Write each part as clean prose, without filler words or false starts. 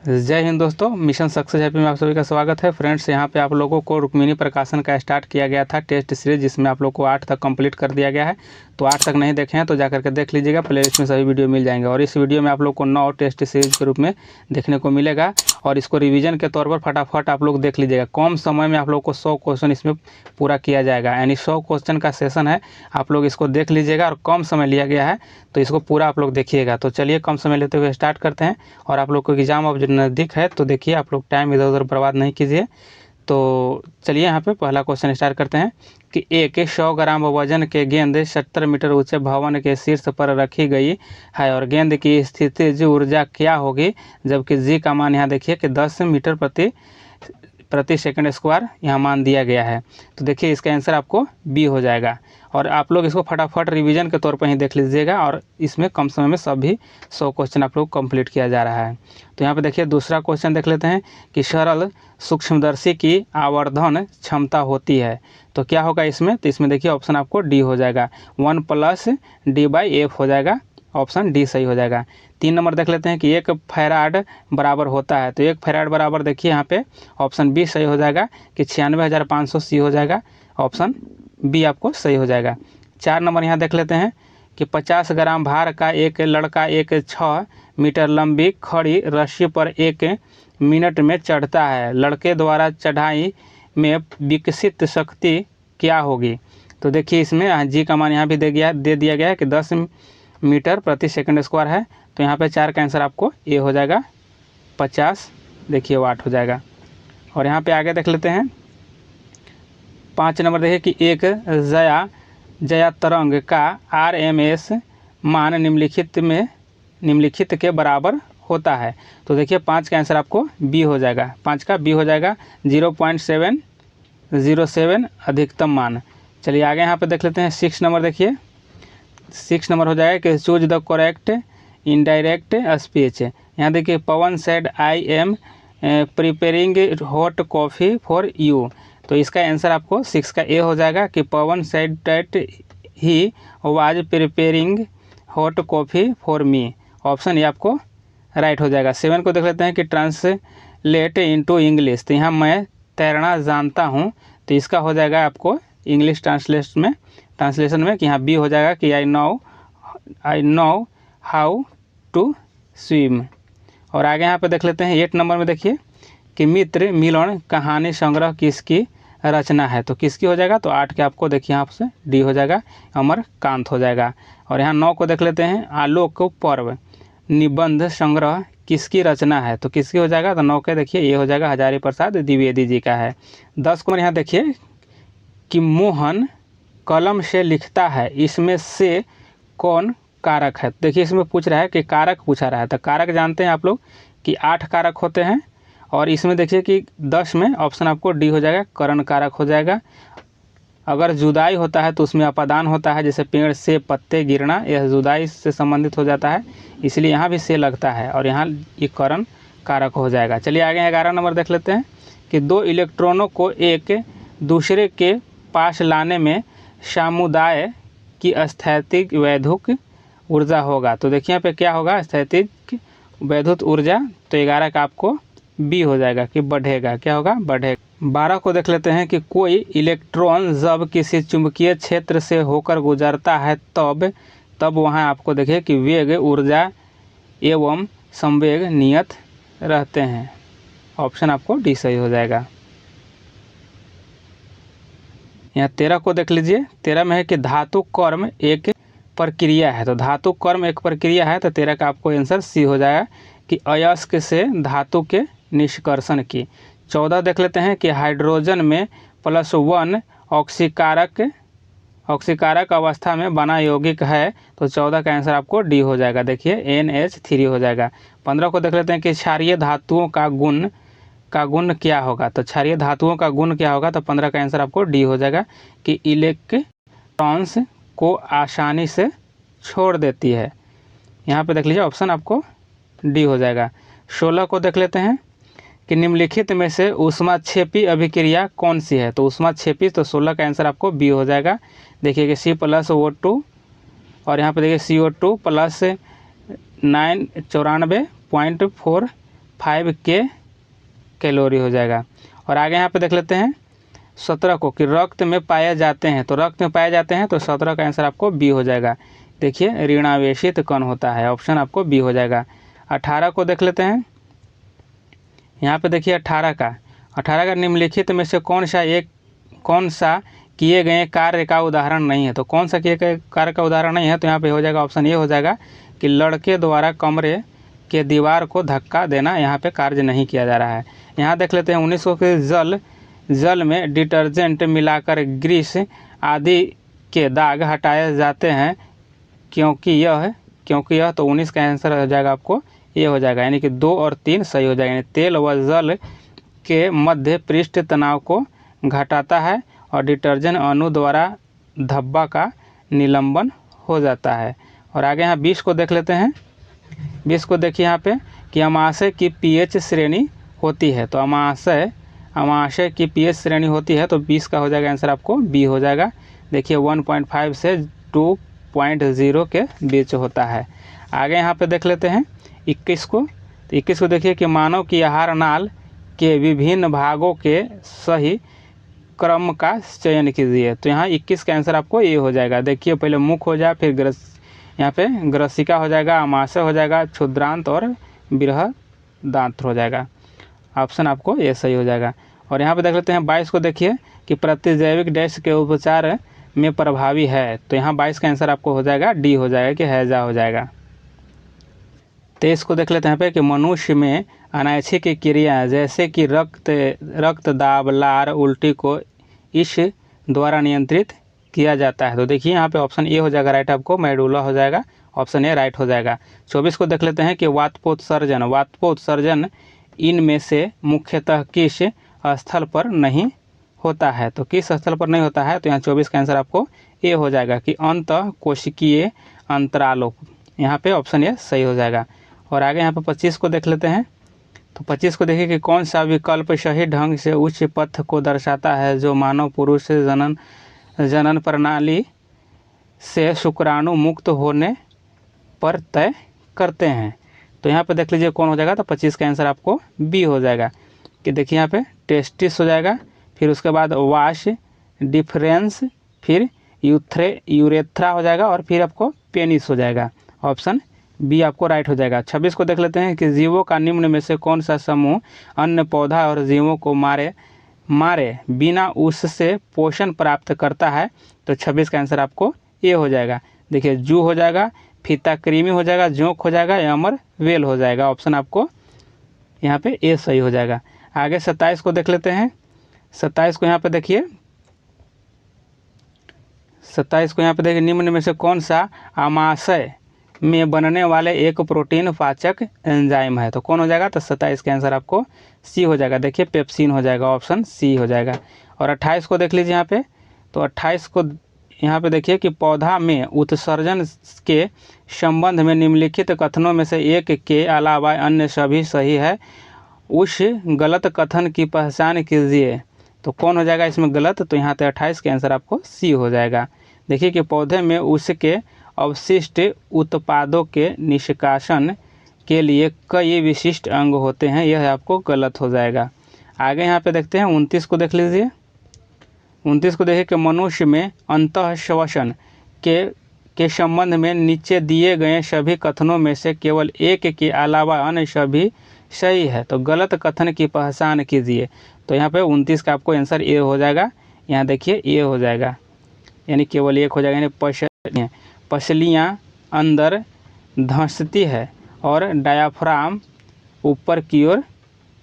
जय हिंद दोस्तों, mission success happy में आप सभी का स्वागत है। फ्रेंड्स, यहाँ पे आप लोगों को रुक्मिणी प्रकाशन का स्टार्ट किया गया था टेस्ट सीरीज, जिसमें आप लोग को 8 तक कंप्लीट कर दिया गया है। तो 8 तक नहीं देखे हैं तो जाकर के देख लीजिएगा, प्लेलिस्ट में सभी वीडियो मिल जाएंगे। और इस वीडियो में आप लोग को 9 टेस्ट सीरीज के रूप में देखने को मिलेगा और इसको रिवीजन के तौर पर फटाफट आप लोग देख लीजिएगा। कम समय में आप लोग को 100 क्वेश्चन इसमें पूरा किया जाएगा, यानी 100 क्वेश्चन का सेशन है। आप लोग इसको देख लीजिएगा और कम समय लिया गया है तो इसको पूरा आप लोग देखिएगा। तो चलिए कम समय लेते हुए स्टार्ट करते हैं। और आप लोग को एग्जाम अब जो नज़दीक है तो देखिए, आप लोग टाइम इधर उधर बर्बाद नहीं कीजिए। तो चलिए यहाँ पे पहला क्वेश्चन स्टार्ट करते हैं कि एक 100 ग्राम वजन के गेंद 70 मीटर ऊंचे भवन के शीर्ष पर रखी गई है और गेंद की स्थितिज ऊर्जा क्या होगी, जबकि जी का मान यहाँ देखिए कि 10 मीटर प्रति सेकंड स्क्वायर यहाँ मान दिया गया है। तो देखिए इसका आंसर आपको बी हो जाएगा। और आप लोग इसको फटाफट रिवीजन के तौर पर ही देख लीजिएगा और इसमें कम समय में सभी 100 क्वेश्चन आप लोग कंप्लीट किया जा रहा है। तो यहाँ पे देखिए दूसरा क्वेश्चन देख लेते हैं कि सरल सूक्ष्मदर्शी की आवर्धन क्षमता होती है तो क्या होगा इसमें। तो इसमें देखिए ऑप्शन आपको डी हो जाएगा, 1 + d/f हो जाएगा, ऑप्शन डी सही हो जाएगा। 3 नंबर देख लेते हैं कि 1 फैराड बराबर होता है तो 1 फैराड बराबर देखिए यहाँ पे ऑप्शन बी सही हो जाएगा कि 96,500 सी हो जाएगा, ऑप्शन बी आपको सही हो जाएगा। 4 नंबर यहाँ देख लेते हैं कि 50 ग्राम भार का एक लड़का एक 6 मीटर लंबी खड़ी रस्सी पर 1 मिनट में चढ़ता है, लड़के द्वारा चढ़ाई में विकसित शक्ति क्या होगी। तो देखिए इसमें जी का मान यहाँ भी दे दिया गया है कि 10 मीटर प्रति सेकंड स्क्वायर है। तो यहाँ पे 4 का आंसर आपको ए हो जाएगा, 50 देखिए वाट हो जाएगा। और यहाँ पे आगे देख लेते हैं 5 नंबर देखिए कि एक जया तरंग का RMS मान निम्नलिखित के बराबर होता है। तो देखिए 5 का आंसर आपको बी हो जाएगा, 5 का बी हो जाएगा, 0.707 अधिकतम मान। चलिए आगे यहाँ पे देख लेते हैं 6 नंबर देखिए, 6 नंबर हो जाएगा कि choose the correct indirect speech. यहाँ देखिए Pawan said I am preparing hot coffee for you. तो इसका आंसर आपको 6 का ए हो जाएगा कि Pawan said that he was preparing hot coffee for me, option ये आपको राइट हो जाएगा। 7 को देख लेते हैं कि ट्रांसलेट इनटू इंग्लिश। तो यहाँ मैं तैरना जानता हूँ तो इसका हो जाएगा आपको इंग्लिश ट्रांसलेशन में कि यहाँ बी हो जाएगा कि I know how to swim. और आगे यहाँ पे देख लेते हैं 8 नंबर में देखिए कि मित्र मिलन कहानी संग्रह किसकी रचना है। तो किसकी हो जाएगा, तो 8 के आपको देखिए यहाँ से डी हो जाएगा, अमरकांत हो जाएगा। और यहाँ 9 को देख लेते हैं आलोक पर्व निबंध संग्रह किसकी रचना है। तो किसकी हो जाएगा, तो 9 के देखिए ये हो जाएगा, हजारी प्रसाद द्विवेदी जी का है। 10 को यहाँ देखिए कि मोहन कलम से लिखता है, इसमें से कौन कारक है। देखिए इसमें पूछ रहा है कि कारक पूछा रहा है। तो कारक जानते हैं आप लोग कि 8 कारक होते हैं और इसमें देखिए कि 10 में ऑप्शन आपको डी हो जाएगा, करण कारक हो जाएगा। अगर जुदाई होता है तो उसमें अपादान होता है, जैसे पेड़ से पत्ते गिरना, यह जुदाई से संबंधित हो जाता है, इसलिए यहाँ भी से लगता है और यहाँ ये करण कारक हो जाएगा। चलिए आगे 11 नंबर देख लेते हैं कि 2 इलेक्ट्रॉनों को एक दूसरे के पास लाने में समुदाय की स्थैतिक वैद्युत ऊर्जा होगा। तो देखिए यहाँ पे क्या होगा, स्थैतिक वैद्युत ऊर्जा। तो 11 का आपको बी हो जाएगा कि बढ़ेगा, क्या होगा, बढ़ेगा। 12 को देख लेते हैं कि कोई इलेक्ट्रॉन जब किसी चुंबकीय क्षेत्र से होकर गुजरता है तब वहाँ आपको देखिए कि वेग, ऊर्जा एवं संवेग नियत रहते हैं, ऑप्शन आपको डी सही हो जाएगा। यहाँ 13 को देख लीजिए, 13 में है कि धातु कर्म एक प्रक्रिया है। तो धातु कर्म एक प्रक्रिया है तो 13 का आपको आंसर सी हो जाएगा कि अयस्क से धातु के निष्कर्षण की। 14 देख लेते हैं कि हाइड्रोजन में +1 ऑक्सीकारक अवस्था में बना यौगिक है। तो 14 का आंसर आपको डी हो जाएगा, देखिए NH3 हो जाएगा। 15 को देख लेते हैं कि क्षारीय धातुओं का गुण क्या होगा। तो क्षारीय धातुओं का गुण क्या होगा, तो 15 का आंसर आपको डी हो जाएगा कि इलेक्ट्रॉन्स को आसानी से छोड़ देती है। यहाँ पे देख लीजिए ऑप्शन आपको डी हो जाएगा। 16 को देख लेते हैं कि निम्नलिखित में से ऊष्माक्षेपी अभिक्रिया कौन सी है। तो ऊष्माक्षेपी, तो 16 का आंसर आपको बी हो जाएगा। देखिए कि C+O2 और यहाँ पे देखिए CO2 + 994.4 5 कैलोरी हो जाएगा। और आगे यहाँ पे देख लेते हैं 17 को कि रक्त में पाए जाते हैं, तो रक्त में पाए जाते हैं तो 17 का आंसर आपको बी हो जाएगा। देखिए ऋणावेशित कण होता है, ऑप्शन आपको बी हो जाएगा। 18 को देख लेते हैं, यहाँ पे देखिए 18 का निम्नलिखित में से कौन सा किए गए कार्य का उदाहरण नहीं है। तो कौन सा किए गए कार्य का उदाहरण नहीं है, तो यहाँ पे हो जाएगा ऑप्शन ए हो जाएगा कि लड़के द्वारा कमरे के दीवार को धक्का देना यहाँ पे कार्य नहीं किया जा रहा है। यहाँ देख लेते हैं 1900 के जल में डिटर्जेंट मिलाकर ग्रीस आदि के दाग हटाए जाते हैं क्योंकि यह तो 19 का आंसर हो जाएगा आपको ये हो जाएगा, यानी कि 2 और 3 सही हो जाएगा। यानी तेल व जल के मध्य पृष्ठ तनाव को घटाता है और डिटर्जेंट अणु द्वारा धब्बा का निलंबन हो जाता है। और आगे यहाँ 20 को देख लेते हैं। 20 को देखिए यहाँ पे कि अमाशय की पीएच श्रेणी होती है, तो अमाशय की पीएच श्रेणी होती है, तो 20 का हो जाएगा आंसर आपको बी हो जाएगा। देखिए 1.5 से 2.0 के बीच होता है। आगे यहाँ पे देख लेते हैं 21 को, तो 21 को देखिए कि मानव की आहार नाल के विभिन्न भागों के सही क्रम का चयन कीजिए। तो यहाँ 21 का आंसर आपको ये हो जाएगा। देखिए पहले मुख हो जाए, फिर यहाँ पे ग्रसिका हो जाएगा, अमाशय हो जाएगा, क्षुद्रांत और बृहदांत्र हो जाएगा। ऑप्शन आपको ये सही हो जाएगा। और यहाँ पे देख लेते हैं 22 को देखिए कि प्रतिजैविक डैश के उपचार में प्रभावी है, तो यहाँ 22 का आंसर आपको हो जाएगा डी हो जाएगा कि हैजा हो जाएगा। 23 को देख लेते हैं यहाँ पे कि मनुष्य में अनैच्छिक क्रिया जैसे कि रक्तदाब, लार, उल्टी को इस द्वारा नियंत्रित किया जाता है। तो देखिए यहाँ पे ऑप्शन ए हो जाएगा राइट, आपको मेडुला हो जाएगा, ऑप्शन ए राइट हो जाएगा। 24 को देख लेते हैं कि वातपोत्सर्जन इनमें से मुख्यतः किस स्थल पर नहीं होता है। तो किस स्थल पर नहीं होता है, तो यहाँ 24 का आंसर आपको ए हो जाएगा कि अंतः कोशिकीय अंतरालों, यहाँ पे ऑप्शन ए सही हो जाएगा। और आगे यहाँ पे 25 को देख लेते हैं। तो 25 को देखिए कि कौन सा विकल्प सही ढंग से उच्च पथ को दर्शाता है जो मानव पुरुष जनन प्रणाली से शुक्राणु मुक्त होने पर तय करते हैं। तो यहाँ पे देख लीजिए कौन हो जाएगा, तो 25 का आंसर आपको बी हो जाएगा कि देखिए यहाँ पे टेस्टिस हो जाएगा, फिर उसके बाद वाश डिफरेंस, फिर यूरेथ्रा हो जाएगा और फिर आपको पेनिस हो जाएगा। ऑप्शन बी आपको राइट हो जाएगा। 26 को देख लेते हैं कि जीवों का निम्न में से कौन सा समूह अन्य पौधा और जीवों को मारे बिना उससे पोषण प्राप्त करता है। तो 26 का आंसर आपको ए हो जाएगा। देखिए जू हो जाएगा, फीता कृमि हो जाएगा, जोंक हो जाएगा या अमर वेल हो जाएगा। ऑप्शन आपको यहाँ पे ए सही हो जाएगा। आगे 27 को देख लेते हैं। 27 को यहाँ पे देखिए, 27 को यहाँ पे देखिए निम्न में से कौन सा आमाशय में बनने वाले एक प्रोटीन पाचक एंजाइम है। तो कौन हो जाएगा, तो 27 का आंसर आपको सी हो जाएगा। देखिए पेप्सिन हो जाएगा, ऑप्शन सी हो जाएगा। और 28 को देख लीजिए यहाँ पे, तो 28 को यहाँ पे देखिए कि पौधा में उत्सर्जन के संबंध में निम्नलिखित कथनों में से एक के अलावा अन्य सभी सही है, उस गलत कथन की पहचान कीजिए। तो कौन हो जाएगा इसमें गलत, तो यहाँ पे 28 के आंसर आपको सी हो जाएगा। देखिए कि पौधे में उसके अवशिष्ट उत्पादों के निष्कासन के लिए कई विशिष्ट अंग होते हैं, यह आपको गलत हो जाएगा। आगे यहाँ पे देखते हैं 29 को देख लीजिए। 29 को देखिए कि मनुष्य में अंतःश्वसन के संबंध में नीचे दिए गए सभी कथनों में से केवल एक के अलावा अन्य सभी सही है, तो गलत कथन की पहचान कीजिए। तो यहाँ पे 29 का आपको आंसर ए हो जाएगा। यहाँ देखिए ए हो जाएगा, यानी केवल एक हो जाएगा। यानी पसलियाँ अंदर धंसती है और डायाफ्राम ऊपर की ओर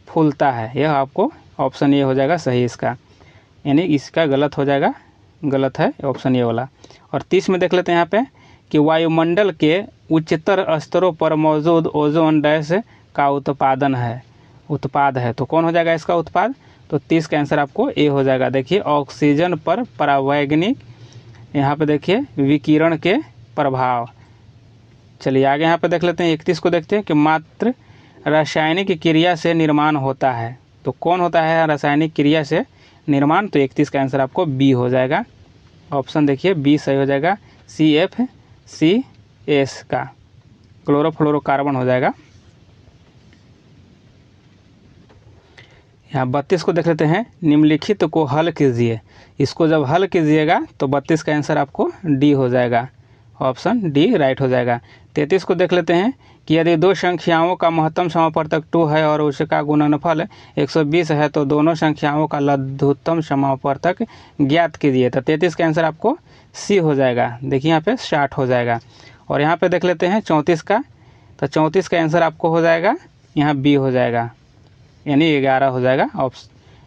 फूलता है, यह आपको ऑप्शन ए हो जाएगा सही इसका, यानी इसका गलत हो जाएगा, गलत है ऑप्शन ए वाला। और 30 में देख लेते हैं यहाँ पे कि वायुमंडल के उच्चतर स्तरों पर मौजूद ओजोन डैश का उत्पाद है। तो कौन हो जाएगा इसका उत्पाद, तो 30 का आंसर आपको ए हो जाएगा। देखिए ऑक्सीजन पर परावैज्ञानिक यहाँ पे देखिए विकिरण के प्रभाव। चलिए आगे यहाँ पे देख लेते हैं। 31 को देखते हैं कि मात्र रासायनिक क्रिया से निर्माण होता है। तो कौन होता है रासायनिक क्रिया से निर्माण, तो 31 का आंसर आपको बी हो जाएगा। ऑप्शन देखिए बी सही हो जाएगा। CFCS का क्लोरोफ्लोरोकार्बन हो जाएगा। यहाँ 32 को देख लेते हैं, निम्नलिखित को हल कीजिए। इसको जब हल कीजिएगा तो 32 का आंसर आपको डी हो जाएगा, ऑप्शन डी राइट हो जाएगा। 33 को देख लेते हैं कि यदि दो संख्याओं का महत्तम समापवर्तक 2 है और उसका गुणनफल 120 है तो दोनों संख्याओं का लघुत्तम समापवर्तक ज्ञात कीजिए। तो 33 का आंसर आपको सी हो जाएगा। देखिए यहाँ पे 60 हो जाएगा। और यहाँ पे देख लेते हैं 34 का, तो 34 का आंसर आपको हो जाएगा यहाँ बी हो जाएगा, यानी 11 हो जाएगा।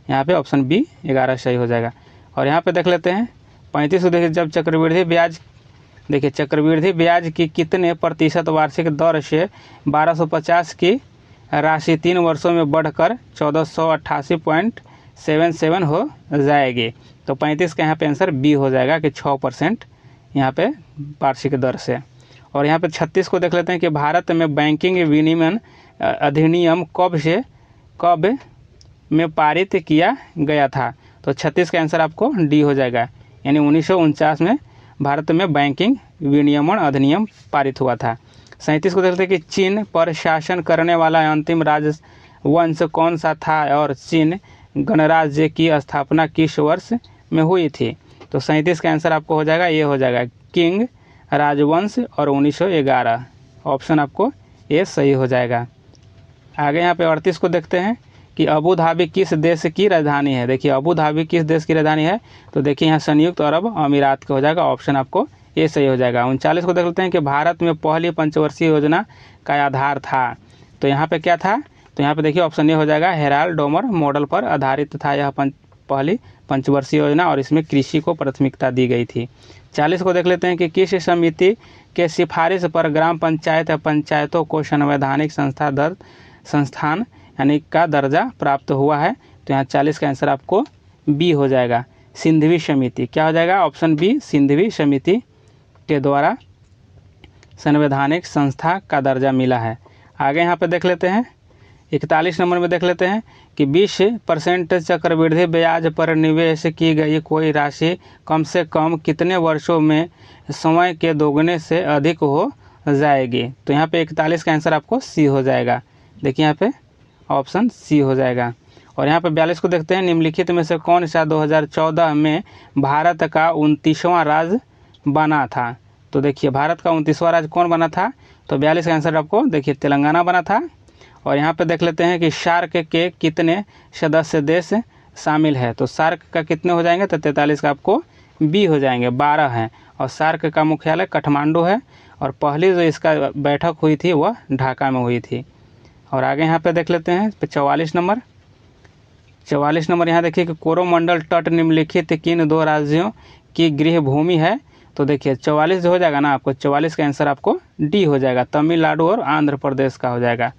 यहाँ पे ऑप्शन बी 11 सही हो जाएगा। और यहाँ पे देख लेते हैं 35 को, देखिए जब चक्रवृद्धि ब्याज, देखिए चक्रवृद्धि ब्याज की कितने प्रतिशत वार्षिक दर से 1250 की राशि 3 वर्षों में बढ़कर 1488.77 हो जाएगी। तो 35 का यहाँ पे आंसर बी हो जाएगा कि 6% यहाँ पे वार्षिक दर से। और यहाँ पे 36 को देख लेते हैं कि भारत में बैंकिंग विनियमन अधिनियम कब में पारित किया गया था। तो 36 का आंसर आपको डी हो जाएगा, यानी 1949 में भारत में बैंकिंग विनियमन अधिनियम पारित हुआ था। 37 को देखते हैं कि चीन पर शासन करने वाला अंतिम राजवंश कौन सा था और चीन गणराज्य की स्थापना किस वर्ष में हुई थी। तो 37 का आंसर आपको हो जाएगा, ये हो जाएगा किंग राजवंश और 1911, ऑप्शन आपको ये सही हो जाएगा। आगे यहाँ पे 38 को देखते हैं कि अबू धाबी किस देश की राजधानी है। देखिए अबू धाबी किस देश की राजधानी है, तो देखिए यहाँ संयुक्त अरब अमीरात का हो जाएगा, ऑप्शन आपको ये सही हो जाएगा। 39 को देख लेते हैं कि भारत में पहली पंचवर्षीय योजना का आधार था। तो यहाँ पे क्या था, तो यहाँ पे देखिए ऑप्शन ए हो जाएगा, हेराल्ड डोमर मॉडल पर आधारित था यह पहली पंचवर्षीय योजना और इसमें कृषि को प्राथमिकता दी गई थी। 40 को देख लेते हैं कि किस समिति के सिफारिश पर ग्राम पंचायत या पंचायतों को संवैधानिक संस्थान यानी का दर्जा प्राप्त हुआ है। तो यहाँ 40 का आंसर आपको बी हो जाएगा, सिंधवी समिति। क्या हो जाएगा, ऑप्शन बी, सिंधवी समिति के द्वारा संवैधानिक संस्था का दर्जा मिला है। आगे यहाँ पे देख लेते हैं 41 नंबर में देख लेते हैं कि 20% चक्रवृद्धि ब्याज पर निवेश की गई कोई राशि कम से कम कितने वर्षों में समय के दोगुने से अधिक हो जाएगी। तो यहाँ पे 41 का आंसर आपको सी हो जाएगा। देखिए यहाँ पे ऑप्शन सी हो जाएगा। और यहाँ पे 42 को देखते हैं, निम्नलिखित में से कौन सा 2014 में भारत का 29वां राज्य बना था। तो देखिए भारत का 29वां राज्य कौन बना था, तो 42 का आंसर आपको देखिए तेलंगाना बना था। और यहाँ पे देख लेते हैं कि सार्क के कितने सदस्य देश शामिल है। तो सार्क का कितने हो जाएंगे, तो 43 का आपको बी हो जाएंगे, 12 हैं। और सार्क का मुख्यालय काठमांडू है और पहली जो इसका बैठक हुई थी वह ढाका में हुई थी। और आगे यहाँ पे देख लेते हैं 44 नंबर यहाँ देखिए कि कोरोमंडल तट निम्नलिखित किन दो राज्यों की गृह भूमि है। तो देखिए 44 जो हो जाएगा ना आपको, 44 का आंसर आपको डी हो जाएगा, तमिलनाडु और आंध्र प्रदेश का हो जाएगा।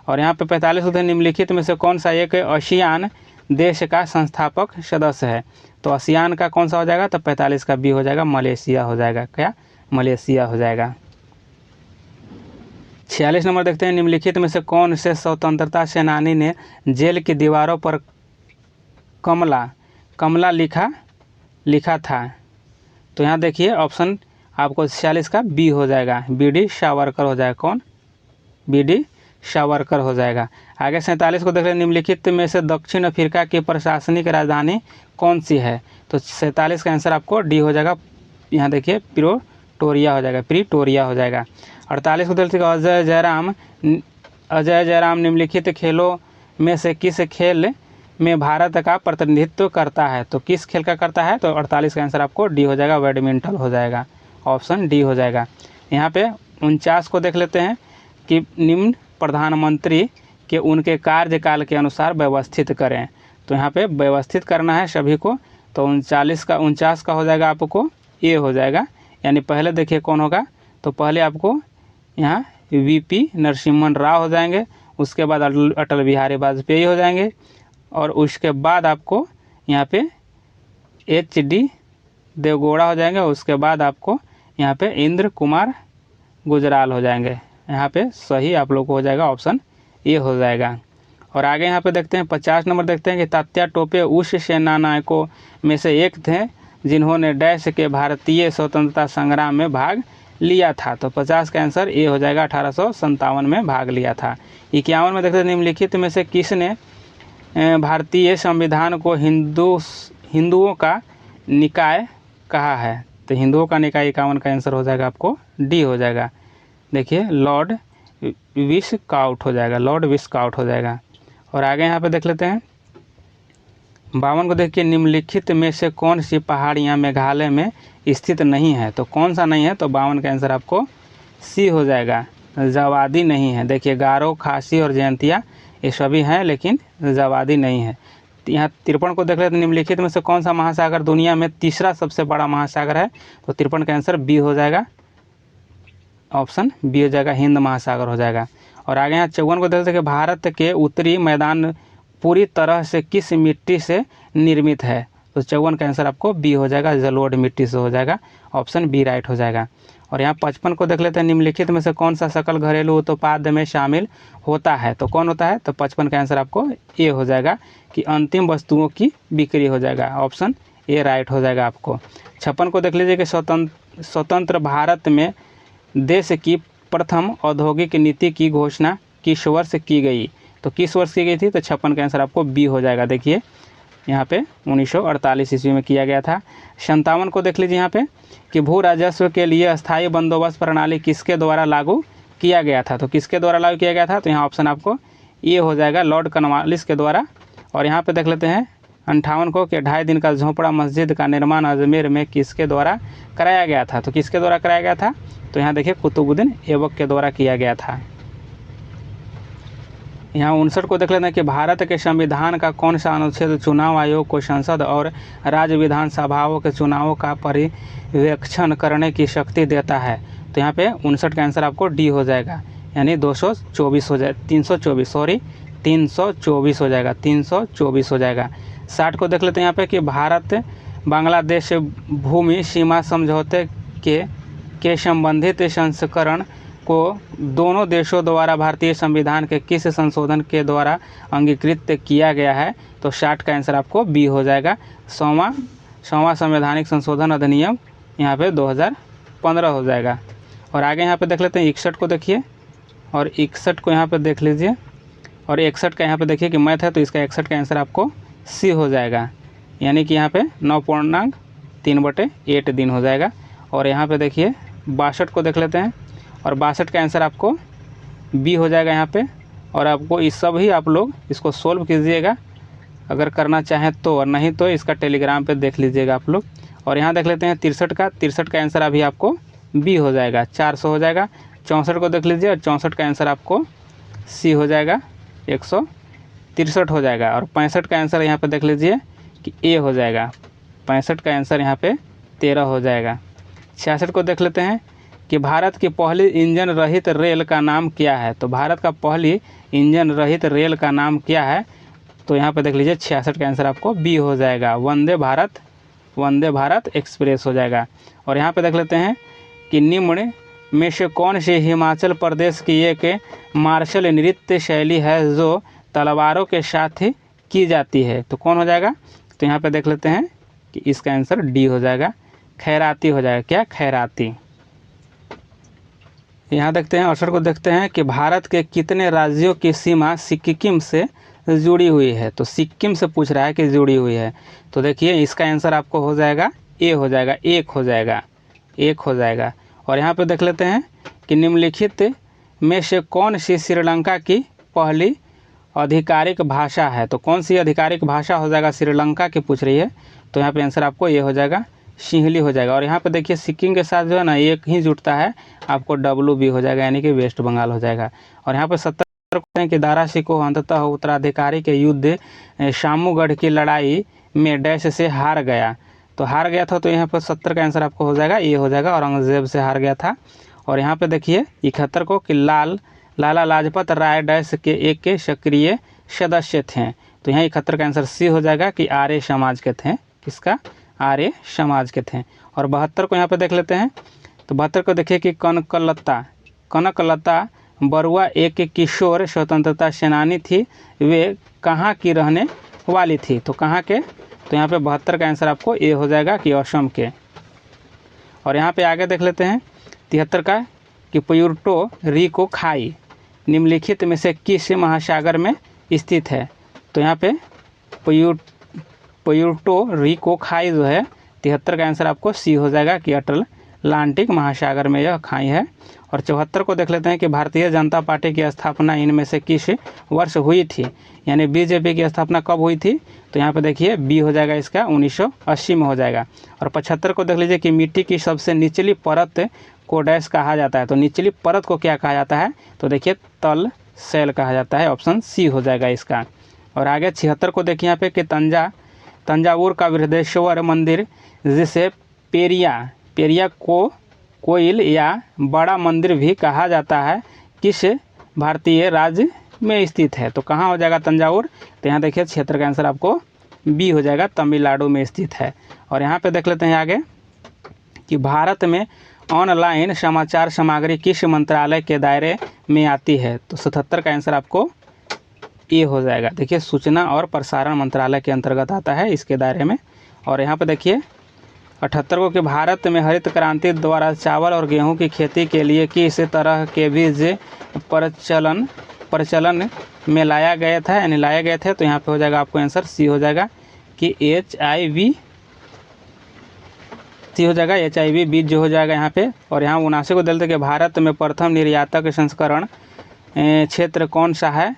और यहाँ पे 45 होते हैं, निम्नलिखित में से कौन सा एक आसियान देश का संस्थापक सदस्य है। तो आसियान का कौन सा हो जाएगा, तो 45 का बी हो जाएगा, मलेशिया हो जाएगा। क्या, मलेशिया हो जाएगा। 46 नंबर देखते हैं, निम्नलिखित में से कौन से स्वतंत्रता सेनानी ने जेल की दीवारों पर कमला लिखा था। तो यहाँ देखिए ऑप्शन आपको 46 का बी हो जाएगा, बी.डी. सावरकर हो जाएगा। कौन, बी.डी. सावरकर हो जाएगा। आगे 47 को देख रहे हैं, निम्नलिखित में से दक्षिण अफ्रीका की प्रशासनिक राजधानी कौन सी है। तो 47 का आंसर आपको डी हो जाएगा, यहाँ देखिए प्रिटोरिया हो जाएगा। 48 को देखते हैं, अजय जयराम निम्नलिखित खेलों में से किस खेल में भारत का प्रतिनिधित्व करता है। तो किस खेल का करता है, तो 48 का आंसर आपको डी हो जाएगा, बैडमिंटन हो जाएगा, ऑप्शन डी हो जाएगा। यहाँ पे 49 को देख लेते हैं कि निम्न प्रधानमंत्री के उनके कार्यकाल के अनुसार व्यवस्थित करें। तो यहाँ पे व्यवस्थित करना है सभी को। तो 49 का हो जाएगा आपको ए हो जाएगा, यानी पहले देखिए कौन होगा, तो पहले आपको यहाँ वीपी नरसिम्हन राव हो जाएंगे, उसके बाद अटल बिहारी वाजपेयी हो जाएंगे और उसके बाद आपको यहाँ पे एच.डी. देवगौड़ा हो जाएंगे, उसके बाद आपको यहाँ पे इंद्र कुमार गुजराल हो जाएंगे। यहाँ पे सही आप लोग को हो जाएगा, ऑप्शन ए हो जाएगा। और आगे यहाँ पे देखते हैं 50 नंबर देखते हैं कि तात्या टोपे उस सेनानायकों में से एक थे जिन्होंने डैश के भारतीय स्वतंत्रता संग्राम में भाग लिया था। तो 50 का आंसर ए हो जाएगा, 1857 में भाग लिया था। 51 में देखते हैं, निम्नलिखित में से किसने भारतीय संविधान को हिंदुओं का निकाय कहा है? तो हिंदुओं का निकाय 51 का आंसर हो जाएगा आपको डी हो जाएगा। देखिए लॉर्ड विस्काउट हो जाएगा, लॉर्ड विस्काउट हो जाएगा। और आगे यहाँ पे देख लेते हैं 52 को देखिए, निम्नलिखित में से कौन सी पहाड़ियाँ मेघालय में स्थित नहीं है? तो कौन सा नहीं है? तो 52 का आंसर आपको सी हो जाएगा, जवादी नहीं है। देखिए गारो, खासी और जयंतिया ये सभी हैं लेकिन जवादी नहीं है। यहाँ 53 को देख लेते हैं, निम्नलिखित में से कौन सा महासागर दुनिया में तीसरा सबसे बड़ा महासागर है? तो 53 का आंसर बी हो जाएगा, ऑप्शन बी हो जाएगा, हिंद महासागर हो जाएगा। और आगे यहाँ 54 को देखते हैं कि भारत के उत्तरी मैदान पूरी तरह से किस मिट्टी से निर्मित है? तो 54 का आंसर आपको बी हो जाएगा, जलोढ़ मिट्टी से हो जाएगा, ऑप्शन बी राइट हो जाएगा। और यहाँ 55 को देख लेते हैं, निम्नलिखित में से कौन सा सकल घरेलू उत्पाद में शामिल होता है? तो कौन होता है? तो 55 का आंसर आपको ए हो जाएगा कि अंतिम वस्तुओं की बिक्री हो जाएगा, ऑप्शन ए राइट हो जाएगा आपको। 56 को देख लीजिए कि स्वतंत्र भारत में देश की प्रथम औद्योगिक नीति की घोषणा किस वर्ष की गई? तो किस वर्ष की गई थी? तो 56 का आंसर आपको बी हो जाएगा। देखिए यहाँ पे 1948 ईस्वी में किया गया था। 57 को देख लीजिए यहाँ पे कि भू राजस्व के लिए अस्थायी बंदोबस्त प्रणाली किसके द्वारा लागू किया गया था? तो किसके द्वारा लागू किया गया था? तो यहाँ ऑप्शन आपको ये हो जाएगा, लॉर्ड कॉर्नवालिस के द्वारा। और यहाँ पे देख लेते हैं 58 को कि 2.5 दिन का झोपड़ा मस्जिद का निर्माण अजमेर में किसके द्वारा कराया गया था? तो किसके द्वारा कराया गया था? तो यहाँ देखिए कुतुबुद्दीन ऐबक के द्वारा किया गया था। यहाँ 59 को देख लेते हैं कि भारत के संविधान का कौन सा अनुच्छेद चुनाव आयोग को संसद और राज्य विधानसभाओं के चुनावों का पर्यवेक्षण करने की शक्ति देता है? तो यहाँ पे 59 का आंसर आपको डी हो जाएगा, यानी 224 हो जाए 324 हो जाएगा, 324 हो जाएगा। 60 को देख लेते हैं यहाँ पे कि भारत बांग्लादेश भूमि सीमा समझौते के संबंधित संस्करण को दोनों देशों द्वारा भारतीय संविधान के किस संशोधन के द्वारा अंगीकृत किया गया है? तो 60 का आंसर आपको बी हो जाएगा, 100वां संवैधानिक संशोधन अधिनियम यहाँ पे 2015 हो जाएगा। और आगे यहाँ पे देख लेते हैं 61 को देखिए, और 61 को यहाँ पे देख लीजिए, और 61 का यहाँ पे देखिए कि मैथ है तो इसका 61 का आंसर आपको सी हो जाएगा, यानी कि यहाँ पे 9.3/8 दिन हो जाएगा। और यहाँ पे देखिए 62 को देख लेते हैं, और 62 का आंसर आपको बी हो जाएगा यहाँ पे। और आपको इस सब ही आप लोग इसको सोल्व कीजिएगा अगर करना चाहें तो, और नहीं तो इसका टेलीग्राम पे देख लीजिएगा आप लोग। और यहाँ देख लेते हैं 63 का आंसर अभी आपको बी हो जाएगा, 400 हो जाएगा। 64 को देख लीजिए, और 64 का आंसर आपको सी हो जाएगा, 163 हो जाएगा। और 65 का आंसर यहाँ पे देख लीजिए कि ए हो जाएगा, 65 का आंसर यहाँ पे 13 हो जाएगा। 66 को देख लेते हैं कि भारत की पहली इंजन रहित रेल का नाम क्या है? तो भारत का पहली इंजन रहित रेल का नाम क्या है? तो यहाँ पे देख लीजिए 66 का आंसर आपको बी हो जाएगा, वंदे भारत एक्सप्रेस हो जाएगा। और यहाँ पे देख लेते हैं कि निम्न में से कौन सी हिमाचल प्रदेश की एक मार्शल नृत्य शैली है जो तलवारों के साथ की जाती है? तो कौन हो जाएगा? तो यहाँ पे देख लेते हैं कि इसका आंसर डी हो जाएगा, खैराती हो जाएगा। क्या? खैराती। यहाँ देखते हैं 68 को देखते हैं कि भारत के कितने राज्यों की सीमा सिक्किम से जुड़ी हुई है? तो सिक्किम से पूछ रहा है कि जुड़ी हुई है, तो देखिए इसका आंसर आपको हो जाएगा ए हो जाएगा, एक हो जाएगा। और यहाँ पे देख लेते हैं कि निम्नलिखित में से कौन सी श्रीलंका की पहली आधिकारिक भाषा है? तो कौन सी आधिकारिक भाषा हो जाएगा? श्रीलंका की पूछ रही है, तो यहाँ पे आंसर आपको ये हो जाएगा, सिंहली हो जाएगा। और यहाँ पे देखिए सिक्किम के साथ जो है ना एक ही जुटता है, आपको डब्लू बी हो जाएगा, यानी कि वेस्ट बंगाल हो जाएगा। और यहाँ पे 70 हैं कि दारा सिकोह अंततः उत्तराधिकारी के युद्ध शामूगढ़ की लड़ाई में डैश से हार गया। तो हार गया था, तो यहाँ पर 70 का आंसर आपको हो जाएगा, ये हो जाएगा, औरंगजेब से हार गया था। और यहाँ पे देखिए 71 को कि लाला लाजपत राय डैश के एक के सक्रिय सदस्य थे। तो यहाँ 71 का आंसर सी हो जाएगा कि आर्य समाज के थे। किसका? आर्य समाज के थे। और 72 को यहाँ पे देख लेते हैं, तो 72 को देखिए कि कनकलता बरुआ एक किशोर स्वतंत्रता सेनानी थी, वे कहाँ की रहने वाली थी? तो कहाँ के? तो यहाँ पे 72 का आंसर आपको ए हो जाएगा कि असम के। और यहाँ पे आगे देख लेते हैं 73 का कि प्यूर्टो रिको खाई निम्नलिखित में से किस महासागर में स्थित है? तो यहाँ पे प्यूर्टो रिको खाई जो है 73 का आंसर आपको सी हो जाएगा कि अटलांटिक महासागर में यह खाई है। और 74 को देख लेते हैं कि भारतीय जनता पार्टी की स्थापना इनमें से किस वर्ष हुई थी, यानी बीजेपी की स्थापना कब हुई थी, तो यहाँ पे देखिए बी हो जाएगा इसका 1980 में हो जाएगा। और 75 को देख लीजिए कि मिट्टी की सबसे निचली परत को डैश कहा जाता है, तो निचली परत को क्या कहा जाता है, तो देखिए तल सेल कहा जाता है, ऑप्शन सी हो जाएगा इसका। और आगे 76 को देखिए यहाँ पे कि तंजावुर का बृहदेश्वर मंदिर जिसे पेरिया को कोइल या बड़ा मंदिर भी कहा जाता है किस भारतीय राज्य में स्थित है, तो कहाँ हो जाएगा तंजावुर, तो यहाँ देखिए क्षेत्र का आंसर आपको बी हो जाएगा, तमिलनाडु में स्थित है। और यहाँ पे देख लेते हैं आगे कि भारत में ऑनलाइन समाचार सामग्री किस मंत्रालय के दायरे में आती है, तो 77 का आंसर आपको ए हो जाएगा। देखिए सूचना और प्रसारण मंत्रालय के अंतर्गत आता है इसके दायरे में। और यहाँ पे देखिए 78 को कि भारत में हरित क्रांति द्वारा चावल और गेहूं की खेती के लिए किस तरह के बीज प्रचलन में लाया गया था, यानी लाए गए थे, तो यहाँ पे हो जाएगा आपको आंसर सी हो जाएगा कि HIV बीज जो हो जाएगा यहाँ पे। और यहाँ 79 को दलते कि भारत में प्रथम निर्यातक संस्करण क्षेत्र कौन सा है,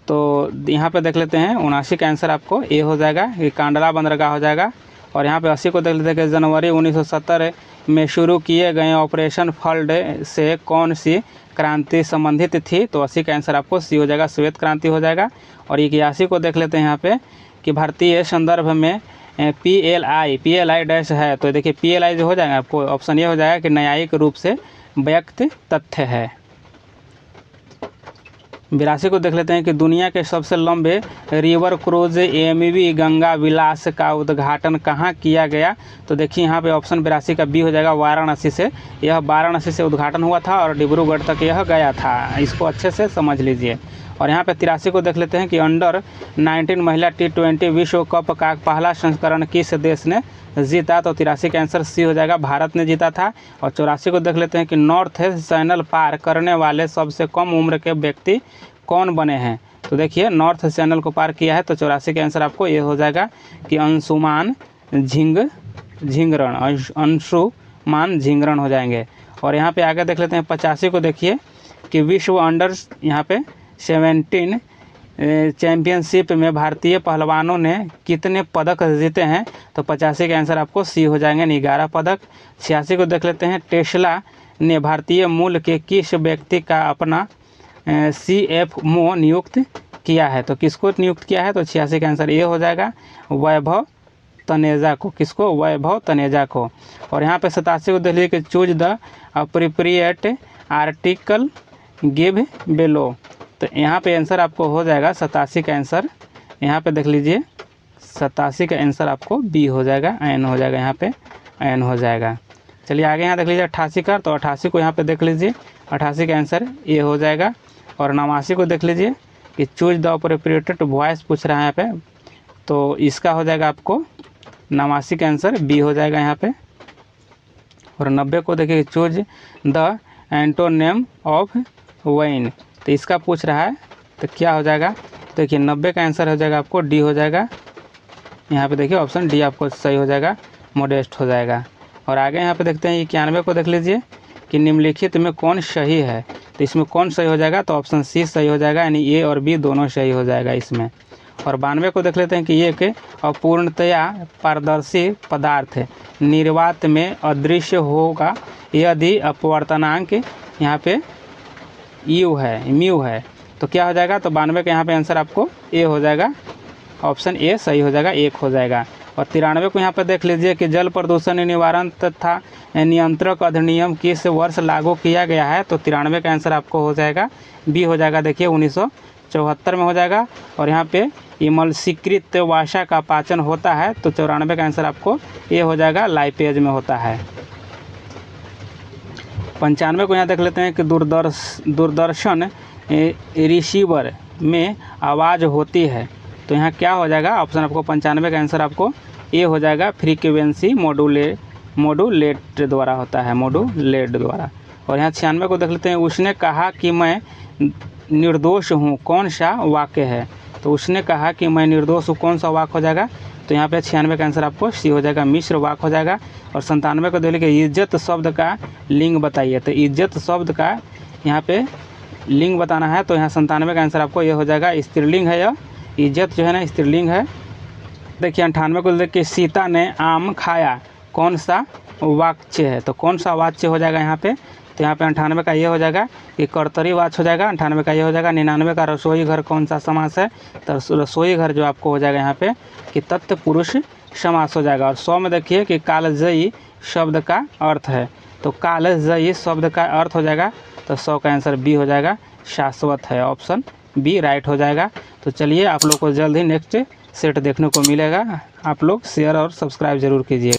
तो यहाँ पे देख लेते हैं 79 का आंसर आपको ए हो जाएगा, ये कांडला बंदरगाह हो जाएगा। और यहाँ पे 80 को देख लेते हैं कि जनवरी 1970 में शुरू किए गए ऑपरेशन फ्लड से कौन सी क्रांति संबंधित थी, तो 80 का आंसर आपको सी हो जाएगा, श्वेत क्रांति हो जाएगा। और 81 को देख लेते हैं यहाँ पे कि भारतीय संदर्भ में PLI डैश है, तो देखिए PLI जो हो जाएगा आपको ऑप्शन ये हो जाएगा कि न्यायिक रूप से व्यक्त तथ्य है। 82 को देख लेते हैं कि दुनिया के सबसे लंबे रिवर क्रूज MV गंगा विलास का उद्घाटन कहाँ किया गया, तो देखिए यहाँ पे ऑप्शन 82 का बी हो जाएगा, वाराणसी से। यह वाराणसी से उद्घाटन हुआ था और डिब्रूगढ़ तक यह गया था, इसको अच्छे से समझ लीजिए। और यहाँ पे 83 को देख लेते हैं कि अंडर 19 महिला T20 विश्व कप का पहला संस्करण किस देश ने जीता, तो 83 का आंसर सी हो जाएगा, भारत ने जीता था। और 84 को देख लेते हैं कि नॉर्थ ईस्ट चैनल पार करने वाले सबसे कम उम्र के व्यक्ति कौन बने हैं, तो देखिए नॉर्थ चैनल को पार किया है, तो 84 का आंसर आपको ये हो जाएगा कि अंशुमान झिंगरण हो जाएंगे। और यहाँ पे आगे देख लेते हैं 85 को देखिए कि विश्व अंडर यहाँ पे 17 चैम्पियनशिप में भारतीय पहलवानों ने कितने पदक जीते हैं, तो 85 का आंसर आपको सी हो जाएंगे, 11 पदक। 86 को देख लेते हैं टेस्ला ने भारतीय मूल के किस व्यक्ति का अपना CFO नियुक्त किया है, तो किसको नियुक्त किया है, तो 86 का आंसर ये हो जाएगा, वैभव तनेजा को, किसको, वैभव तनेजा को। और यहाँ पे 87 को देख लीजिए कि choose the appropriate article give below, तो यहाँ पे आंसर आपको हो जाएगा 87 का आंसर, यहाँ पे देख लीजिए 87 का आंसर आपको बी हो जाएगा, एन हो जाएगा, यहाँ पे एन हो जाएगा। चलिए आगे यहाँ देख लीजिए 88 का, तो 88 को यहाँ पे देख लीजिए 88 का आंसर ए हो जाएगा। और 89 को देख लीजिए कि चूज द अप्रोप्रिएट वॉइस पूछ रहा है यहाँ पे, तो इसका हो जाएगा आपको 89 का आंसर बी हो जाएगा यहाँ पे। और 90 को देखिए choose the antonym of wine, तो इसका पूछ रहा है, तो क्या हो जाएगा, देखिए 90 का आंसर हो जाएगा आपको डी हो जाएगा, यहाँ पे देखिए ऑप्शन डी आपको सही हो जाएगा, मोडेस्ट हो जाएगा। और आगे यहाँ पे देखते हैं 91 को देख लीजिए कि निम्नलिखित में कौन सही है, तो इसमें कौन सही हो जाएगा, तो ऑप्शन सी सही हो जाएगा, यानी ए और बी दोनों सही हो जाएगा इसमें। और 92 को देख लेते हैं कि ये एक अपूर्णतया पारदर्शी पदार्थ निर्वात में अदृश्य होगा यदि अपवर्तनांक यहाँ पे म्यू है, तो क्या हो जाएगा, तो 92 का यहाँ पे आंसर आपको ए हो जाएगा, ऑप्शन ए सही हो जाएगा, 1 हो जाएगा। और 93 को यहाँ पे देख लीजिए कि जल प्रदूषण निवारण तथा नियंत्रक अधिनियम किस वर्ष लागू किया गया है, तो 93 का आंसर आपको हो जाएगा बी हो जाएगा, देखिए 1974 में हो जाएगा। और यहाँ पे इमल्सीकृत वसा का पाचन होता है, तो 94 का आंसर आपको ए हो जाएगा, लाइपेज में होता है। 95 को यहाँ देख लेते हैं कि दूरदर्शन रिसीवर में आवाज़ होती है, तो यहाँ क्या हो जाएगा, ऑप्शन आपको 95 का आंसर आपको ए हो जाएगा, फ्रीक्वेंसी मॉड्यूलेट द्वारा होता है, मॉड्यूलेट द्वारा। और यहाँ 96 को देख लेते हैं, उसने कहा कि मैं निर्दोष हूँ, कौन सा वाक्य है, तो उसने कहा कि मैं निर्दोष हूँ, कौन सा वाक्य हो जाएगा? तो यहाँ पे 96 का आंसर आपको सी हो जाएगा, मिश्र वाक्य हो जाएगा। और 97 को देखिए कि इज्जत शब्द का लिंग बताइए। तो इज्जत शब्द का यहाँ पे लिंग बताना है, तो यहाँ 97 का आंसर आपको ये हो जाएगा, स्त्रीलिंग है। यह इज्जत जो है ना स्त्रीलिंग है। देखिए 98 को देखिए सीता ने आम खाया, कौन सा वाक्य है? तो कौन सा वाक्य हो जाएगा यहाँ पे? तो यहाँ पे 98 का ये हो जाएगा कि कर्तरी वाच्य हो जाएगा। 98 का ये हो जाएगा। 99 का रसोई घर कौन सा समास है? तो रसोई घर जो आपको हो जाएगा यहाँ पे कि तत्पुरुष समास हो जाएगा। और 100 में देखिए कि कालजयी शब्द का अर्थ है, तो कालजयी शब्द का अर्थ हो जाएगा, तो 100 का आंसर बी हो जाएगा, शाश्वत है। ऑप्शन बी राइट हो जाएगा। तो चलिए आप लोग को जल्द ही नेक्स्ट सेट देखने को मिलेगा। आप लोग शेयर और सब्सक्राइब जरूर कीजिए।